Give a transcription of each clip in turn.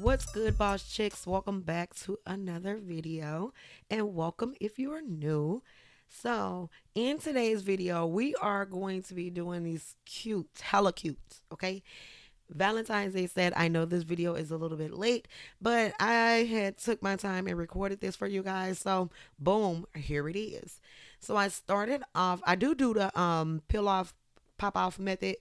What's good, boss chicks? Welcome back to another video, and welcome if you are new. So, in today's video, we are going to be doing these cute, hella cute, okay? Valentine's Day said, I know this video is a little bit late, but I had took my time and recorded this for you guys. So, boom, here it is. So, I started off, I do the peel off, pop off method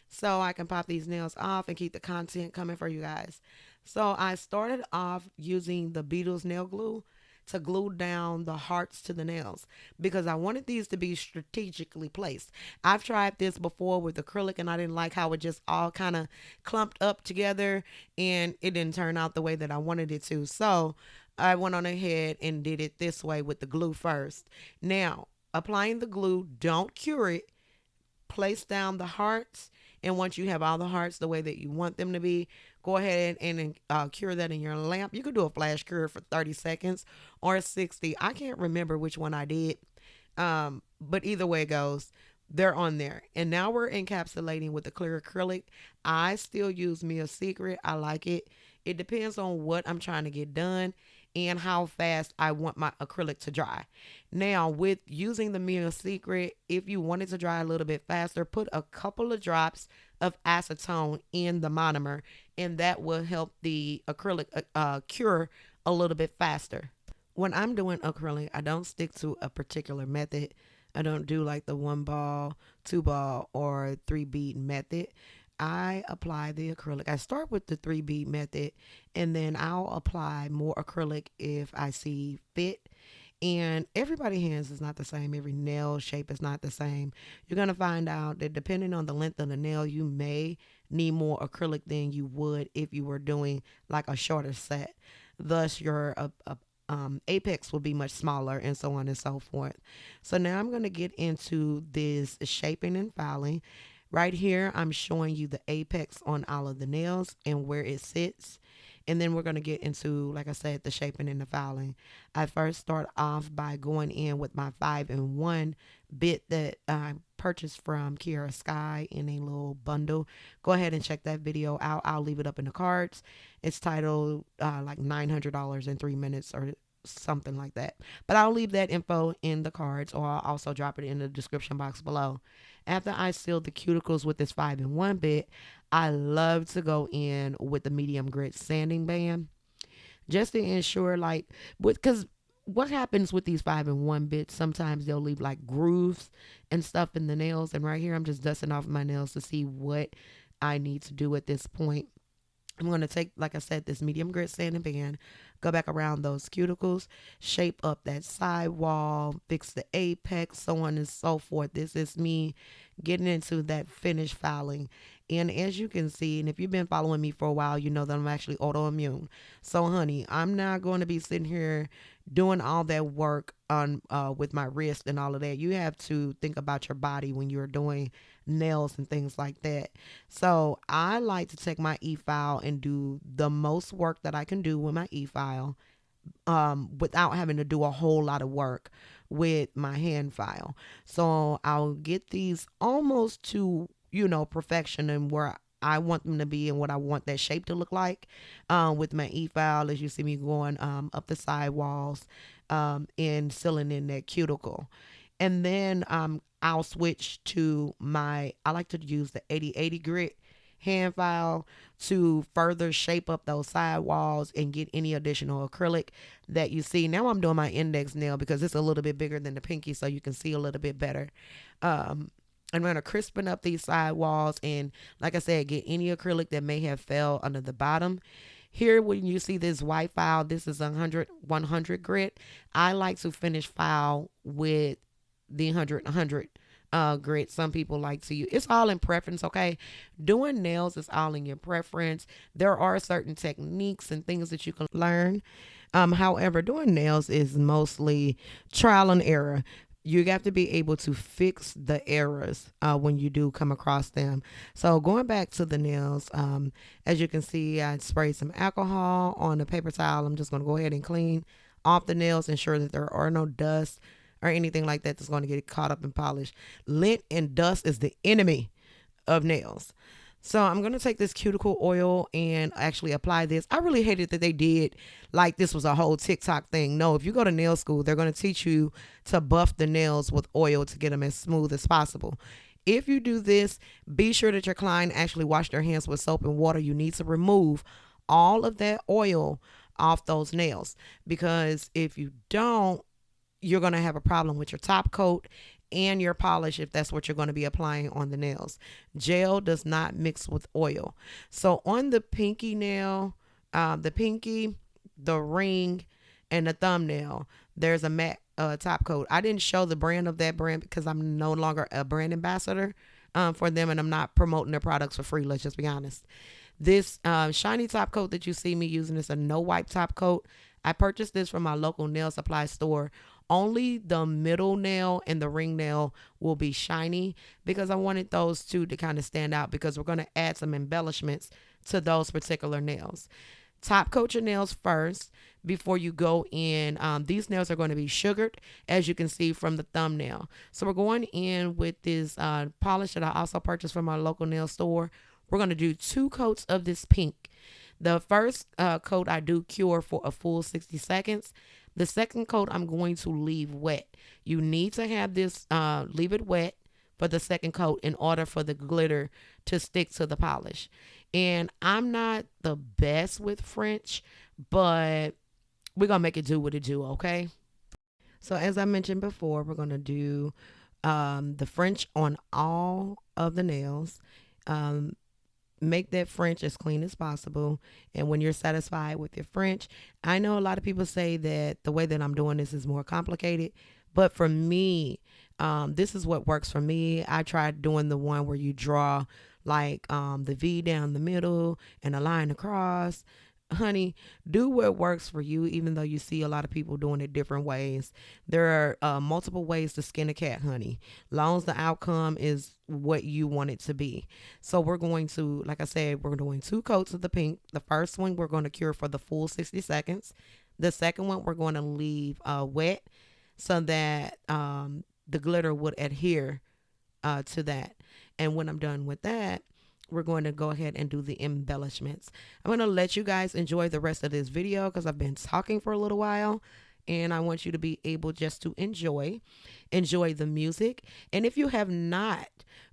so I can pop these nails off and keep the content coming for you guys. So, I started off using the Beatles nail glue to glue down the hearts to the nails because I wanted these to be strategically placed. I've tried this before with acrylic and I didn't like how it just all kind of clumped up together and it didn't turn out the way that I wanted it to. So I went on ahead and did it this way with the glue first. Now, applying the glue, don't cure it, place down the hearts, and once you have all the hearts the way that you want them to be, go ahead and cure that in your lamp. You could do a flash cure for 30 seconds or 60. I can't remember which one I did, but either way it goes, they're on there. And now we're encapsulating with the clear acrylic. I still use me a secret. I like it. It depends on what I'm trying to get done and how fast I want my acrylic to dry. Now, with using the Mia Secret, if you want it to dry a little bit faster, put a couple of drops of acetone in the monomer, and that will help the acrylic cure a little bit faster. When I'm doing acrylic, I don't stick to a particular method. I don't do like the one ball, two ball, or three bead method. I apply the acrylic. I start with the three bead method and then I'll apply more acrylic if I see fit. And everybody's hands is not the same. Every nail shape is not the same. You're going to find out that depending on the length of the nail, you may need more acrylic than you would if you were doing like a shorter set. Thus, your apex will be much smaller and so on and so forth. So now I'm going to get into this shaping and filing. Right here, I'm showing you the apex on all of the nails and where it sits. And then we're going to get into, like I said, the shaping and the filing. I first start off by going in with my 5-in-1 bit that I purchased from Kiara Sky in a little bundle. Go ahead and check that video out. I'll leave it up in the cards. It's titled like $900 in 3 minutes or something like that. But I'll leave that info in the cards or I'll also drop it in the description box below. After I seal the cuticles with this 5-in-1 bit, I love to go in with the medium grit sanding band just to ensure like because what happens with these 5-in-1 bits, sometimes they'll leave like grooves and stuff in the nails. And right here, I'm just dusting off my nails to see what I need to do at this point. I'm going to take, like I said, this medium grit sanding band, go back around those cuticles, shape up that side wall, fix the apex, so on and so forth. This is me getting into that finish filing. And as you can see, and if you've been following me for a while, you know that I'm actually autoimmune. So, honey, I'm not going to be sitting here doing all that work on with my wrist and all of that. You have to think about your body when you're doing nails and things like that. So I like to take my e-file and do the most work that I can do with my e-file without having to do a whole lot of work with my hand file. So I'll get these almost to, perfection and where I want them to be and what I want that shape to look like with my e-file as you see me going up the side walls and sealing in that cuticle. And then I'll switch to I like to use the 80/80 grit hand file to further shape up those side walls and get any additional acrylic that you see. Now I'm doing my index nail because it's a little bit bigger than the pinky so you can see a little bit better. I'm going to crispen up these side walls and, like I said, get any acrylic that may have fell under the bottom. Here, when you see this white file, this is 100 grit. I like to finish file with the 100 grit. Some people like to use, it's all in preference, okay? Doing nails is all in your preference. There are certain techniques and things that you can learn. However, doing nails is mostly trial and error. You have to be able to fix the errors when you do come across them. So going back to the nails, as you can see, I sprayed some alcohol on the paper towel. I'm just going to go ahead and clean off the nails, ensure that there are no dust or anything like that that's going to get caught up in polish. Lint and dust is the enemy of nails. So I'm going to take this cuticle oil and actually apply this. I really hated that they did like this was a whole TikTok thing. No, if you go to nail school, they're going to teach you to buff the nails with oil to get them as smooth as possible. If you do this, be sure that your client actually wash their hands with soap and water. You need to remove all of that oil off those nails, because if you don't, you're going to have a problem with your top coat and your polish if that's what you're going to be applying on the nails. Gel does not mix with oil. So on the pinky nail, the pinky, the ring, and the thumbnail, there's a matte top coat. I didn't show the brand of that brand because I'm no longer a brand ambassador for them, and I'm not promoting their products for free. Let's just be honest. This shiny top coat that you see me using is a no wipe top coat. I purchased this from my local nail supply store. Only the middle nail and the ring nail will be shiny because I wanted those two to kind of stand out, because we're going to add some embellishments to those particular nails. Top coat your nails first before you go in. These nails are going to be sugared, as you can see from the thumbnail. So we're going in with this polish that I also purchased from my local nail store. We're going to do 2 coats of this pink. The first coat I do cure for a full 60 seconds. The second coat I'm going to leave wet. You need to have this, leave it wet for the second coat in order for the glitter to stick to the polish. And I'm not the best with French, but we're going to make it do what it do, okay? So as I mentioned before, we're going to do the French on all of the nails. Make that French as clean as possible. And when you're satisfied with your French, I know a lot of people say that the way that I'm doing this is more complicated, but for me, this is what works for me. I tried doing the one where you draw like the V down the middle and a line across. Honey, do what works for you, even though you see a lot of people doing it different ways. There are multiple ways to skin a cat, honey, long as the outcome is what you want it to be. So we're going to, like I said, we're doing 2 coats of the pink. The first one we're going to cure for the full 60 seconds. The second one we're going to leave wet so that the glitter would adhere to that. And when I'm done with that, we're going to go ahead and do the embellishments. I'm going to let you guys enjoy the rest of this video because I've been talking for a little while, and I want you to be able just to enjoy the music. And if you have not,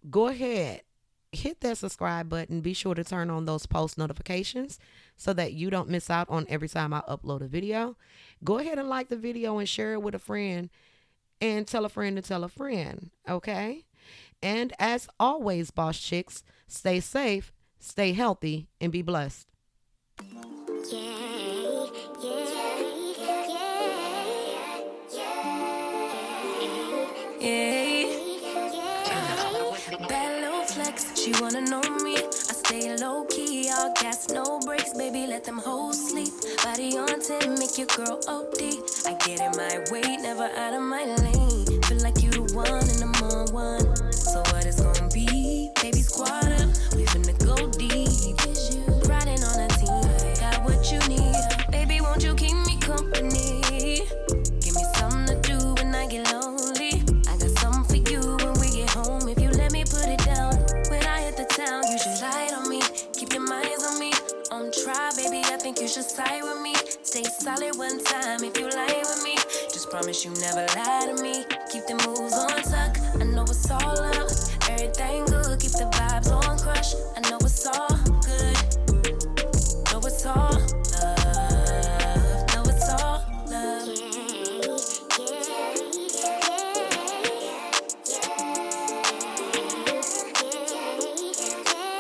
go ahead, hit that subscribe button. Be sure to turn on those post notifications so that you don't miss out on every time I upload a video. Go ahead and like the video and share it with a friend, and tell a friend to tell a friend, okay? And as always, boss chicks, stay safe, stay healthy, and be blessed. Bad little flex, she wanna know me. I stay low key, all gas, no brakes, baby, let them hoes sleep. Body on 10, make your girl OD. I get in my way, never out of my lane. Feel like you the one and I'm on one. So what it's gonna be? Baby, squad up, we finna go deep. Riding on a team, got what you need. Baby, won't you keep me company? Give me something to do when I get lonely. I got something for you when we get home. If you let me put it down, when I hit the town, you should ride on me. Keep your minds on me. On try, baby, I think you should side with me. Stay solid one time if you lie with me. Just promise you never lie to me. Keep the moves on tuck, I know it's all up. Everything good, keep the vibes on crush. I know it's all good, know it's all love, know it's all love.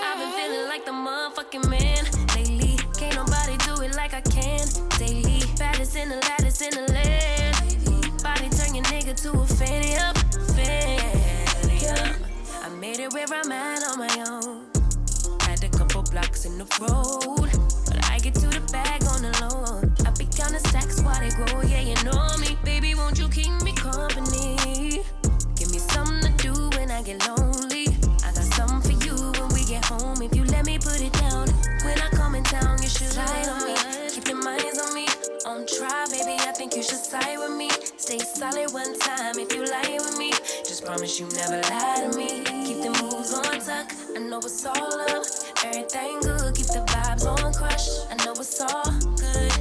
I've been feeling like the motherfucking man lately. Can't nobody do it like I can daily. Baddest in the lattice in the land. Body turn your nigga to a fanny up, fanny up. I made it where I'm at on my own. Had a couple blocks in the road, but I get to the bag on the low. I be counting stacks while they grow, yeah, you know me. Baby, won't you keep me company? Give me something to do when I get lonely. I got something for you when we get home. If you let me put it down, when I come in town, you should slide on me. Keep your minds on me. On try, baby, I think you should side with me. Stay solid one time if you lie with me. Just promise you never lie to me. Keep the moves on tuck. I know it's all love. Everything good, keep the vibes on crush. I know it's all good.